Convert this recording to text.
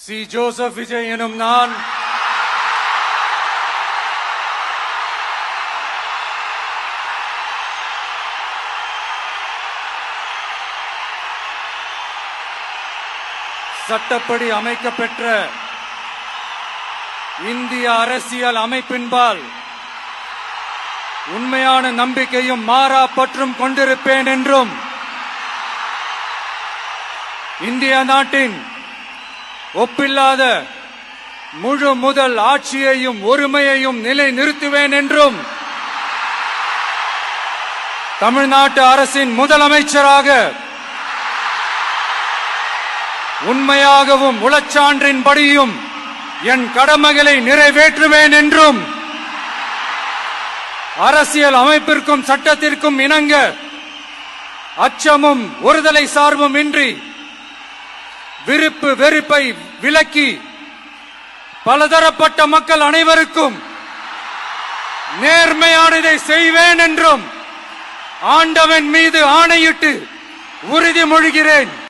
C. Joseph Vijay எனும் நான் சட்டப்படி அமைக்கப்பெற்ற இந்திய அரசியல் அமைப்பின்பால் உண்மையான நம்பிக்கையும் மாறா பற்றும் கொண்டிருப்பேன் என்றும் இந்திய நாட்டின் ஒப்பில்லாத முழு முதல் ஆட்சியையும் ஒருமையையும் நிலைநிறுத்துவேன் என்றும் தமிழ்நாட்டு அரசின் முதலமைச்சராக உண்மையாகவும் உளச்சான்றின்படியும் என் கடமைகளை நிறைவேற்றுவேன் என்றும் அரசியல் அமைப்பிற்கும் சட்டத்திற்கும் இணங்க அச்சமும் ஒருதலை சார்பும் இன்றி விருப்பு வெறுப்பை விலக்கி பலதரப்பட்ட மக்கள் அனைவருக்கும் நேர்மையானதை செய்வேன் என்றும் ஆண்டவன் மீது ஆணையிட்டு உறுதிமொழிகிறேன்.